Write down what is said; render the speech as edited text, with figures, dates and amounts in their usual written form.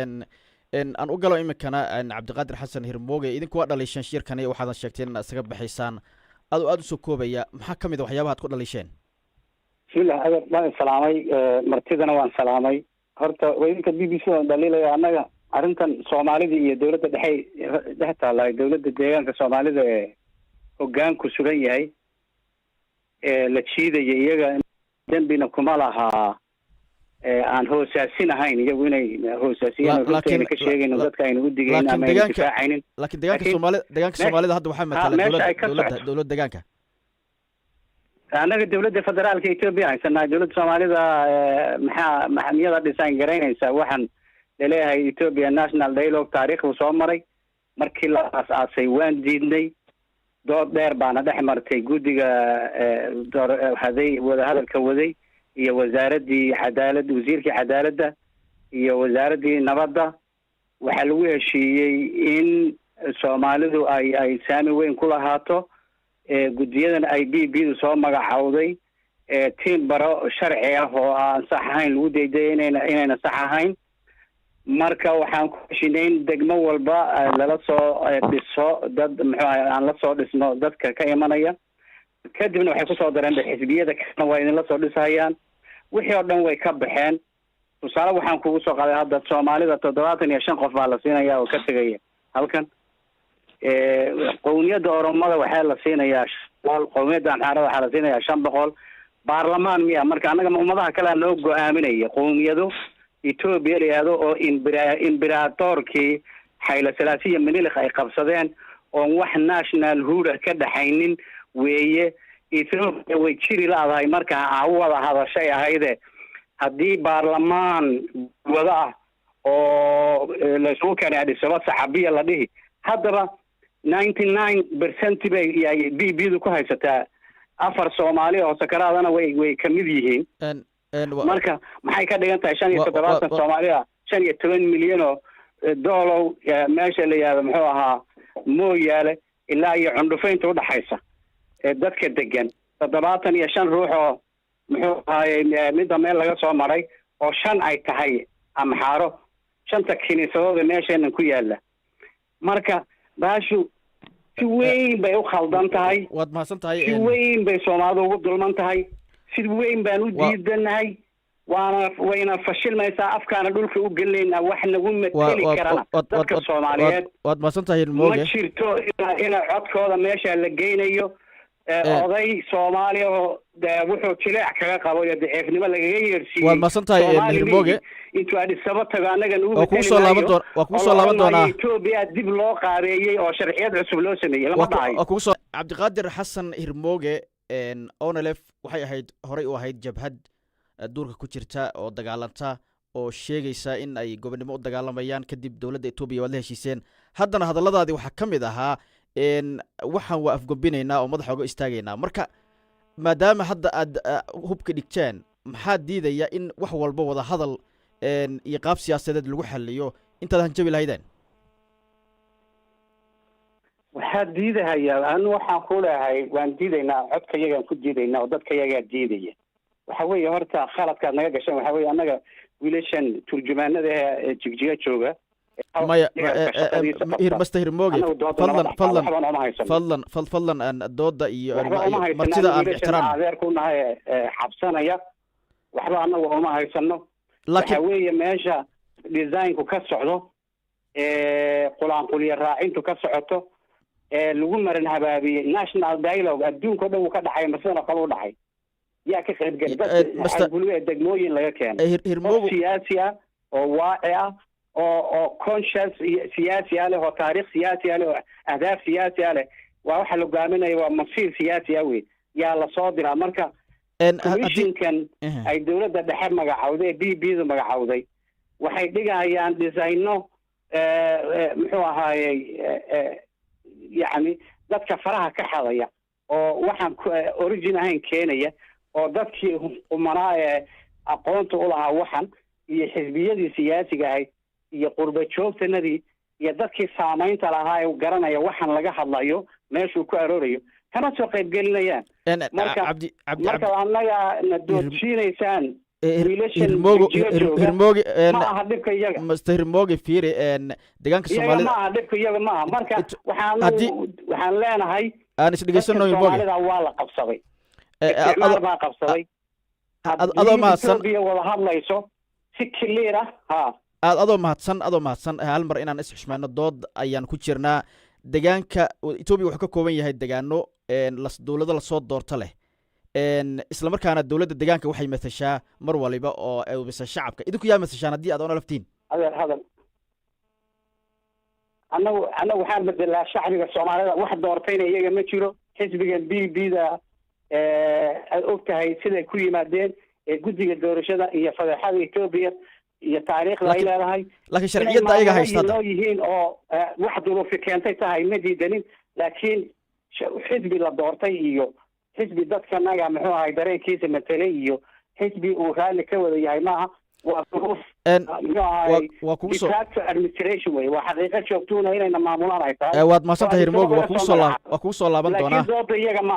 aan u galo iminkana cabdiqaadir xasan hirmooge idinku waa dhaliisheen shirkani waxaadan sheegteen inaad isaga baxaysaan aad u soo koobaya maxaa ka mid a waxyaabaha ad ku dhaliisheen bismillah adeer waan salaamay martidana waan salaamay horta idinka b b c waan dhaliilaya annaga arrintan soomaalida iyo dawladda dhex taalla dawladda deegaanka soomaalida ee hoggaanku sugan yahay la jiidaya iyaga dembina kuma lahaa aan hoosaasin ahayn iyagu inay hoosaasiyeen runta ka sheegayno dadka aynu u digayno ama aynu difaacaynin laakiin deegaanka soomaalida hadda waxaa matala dowladda deegaanka annaga dawladda federaalka Ethiopia haysanaa dawladda Soomaalida maxaa miyada design garaynaysa waxaan leeyahay Ethiopia National Dialogue taariikhdu soo maray markii la aasay waan diidnay dood dheer baana dhex martay guddiga wada hadalka waday iyo wasaaradii cadaaladda wasiirkii cadaaladda iyo wasaaradii nabadda waxaa lagu heshiiyey in Soomaalidu ay saami weyn ku lahaato guddiyadan ay BB soo magacawday team baro sharci ah oo aan sax ahayn lagu deeday inayna sax ahayn marka waxaan ku heshiinay degmo walba lala soo dhiso dad aan la soo dhisno dadka ka imanaya kadibna waxay ku soo dareen xisbiyada kana waa idin la soo dhisayaan wixii oo dhan way ka baxeen tusaale waxaan kugu soo qaaday hadda Soomaalida 75 qof baa la siinaya oo ka tagaya halkan qowmiyadda Oromada waxaa la siinayaa qowmiyadda Amxaarada waxaa la siinayaa 500 baarlamaan miya marka anaga ummadaha kale aan loo go'aaminaya qowmiyadu Ethiopia leeyahay oo imperatorkii Haile Selassie Menelik ay qabsadeen oo wax national hood ka dhaxaynin weeye Ethiopia way jiri laadahay marka wada hadashay ahayde haddii baarlamaan wada ah oo la soo keenay adisaba saxabiya la dhihi haddaba 99% bay BB ku haysataa afar Soomaali oo sakaraadana way kamid yihiin marka maxay ka dhigan tahay 75 Soomaaliya 15 milyan oo dollar meesha la yaado muxuu ahaa mooyaale ilaa iyo cundhufaynta u dhaxaysa dadka degan 75 ruux oo muxuu ahaa midda meel laga soo maray oo 5 ay tahay Amxaaro 5 kiniisadooda meeshan ku yaala marka baashu si weyn bay u khaldan tahay waad mahadsan tahay si weyn bay Soomaalidu ugu dulman tahay si weyn baan u diidanahay wayna fashilmaysaa afkaana dhulka u galeynaa wax nagu mateli karana dadka Soomaaliyeed waad mahadsan tahay Mooge ma jirto ina codkooda meesha la geynayo oday Soomaali oo wuxuu jileec kaga qabo iyo daciifnimo lagaga yeersiiyay waad mahadsan tahay Mooge intuu adisaba tago anaga nagu waa ku soo laaban doonaa Ethiopia dib loo qaabeeyay oo sharciyad cusub loo sameeyay lama dhahay cabdiqaadir xasan hirmooge onelef waxay ahayd horey u ahayd jabhad duurka ku jirta oo dagaalanta oo sheegaysa in ay gobonimo u dagaalamayaan kadib dawladda Ethiopia wad la heshiiseen haddana hadalladaadii waxaa ka mid ahaa waxaan waa afgobinaynaa oo madaxa uga istaagaynaa marka maadaama hadda aad hubka dhigteen maxaa diidaya in wax walba wada hadal iyo qaab siyaasadeed lagu xalliyo intaad hanjabi lahaydeen waxaa diidahaya anu waxaan ku leeyahay waan diidaynaa codka yagaan ku diidaynaa oo dadka yagaa diidaya waxa weeye horta khaladkaad naga gashaan waxa weeye annaga wiilashan turjumaanada ee jigjiga jooga maya master Hirmooge fadlan aan dooda iyo martida aan ixtiraam adeer ku nahay xabsanaya waxba anagu uma haysano waxa weeye meesha designku ka socdo qulaanquliya raacintu ka socoto lagu maran habaabiyay national dialogue adduunka dhan uu ka dhacay masana kale u dhacay yaa ka qayb galay dadka degmooyin laga keenay Hirmooge siyaasi ah oo waaci ah oo conscious siyaasi ah oo taariikh siyaasi ah oo ahdaaf siyaasi ah waa waxa la go'aaminayo waa masiir siyaasi ah weey yaa la soo diraa marka commissionkan ay dawladda dhexe magacawday BB magacawday waxay dhigayaan designo muxuu ahaayay yani dadka faraha ka xadaya oo waxaan origin ahayn keenaya oo dadkii umanaa ee aqoonta u lahaa waxan iyo xisbiyadii siyaasiga ahayd iyo qurba joogtanadii iyo dadkii saamaynta lahaa ee garanaya waxan laga hadlayo meeshuu ku aroorayo kama soo qayb gelinayaan marka annaga na doodsiinaysaan hirmooge ma aha dhibka iyaga master hirmooge fiiri deegaanka soomaalida ma aha dhibka iyaga ma aha marka waxaan leenahay aan isdhegeysano hirmooge soomaalida waa la qabsaday isticmaal baa qabsaday adoo mahadsan wada hadlayso si clear ah adoo mahadsan hal mar inaan isxushmayno dood ayaan ku jirnaa deegaanka Ethiopia wuxuu ka kooban yahay deegaano dowladda la soo doorto leh isla markaana dowladda deegaanka waxay matashaa mar waliba oo ay ubisa shacabka idinku yaa matashaan haddii aad oona laftiin hadal annagu waxaan bedelaa shacbiga soomaalida wax doortayna iyaga ma jiro xisbiga BB-da aad ogtahay siday ku yimaadeen guddiga doorashada iyo fadeexada Ethiopia iyo taariikhda ay leedahay laakiin sharciyada ayaga haystaan oo yihiin oo wax duruufi keentay tahay ma diidanin laakiin xisbi la doortay iyo xisbi dadkanaga muxuu ahay dareenkiisa matalay iyo xisbi uu raalli ka wada yahay maaha waa duruuf waa kugu soo administration way waa xaqiiqo joogtuuna inayna maamulaan ay tahay waad mahadsantahay hirmooge waa kugu soo laaban doonaa laakiin dooda iyaga ma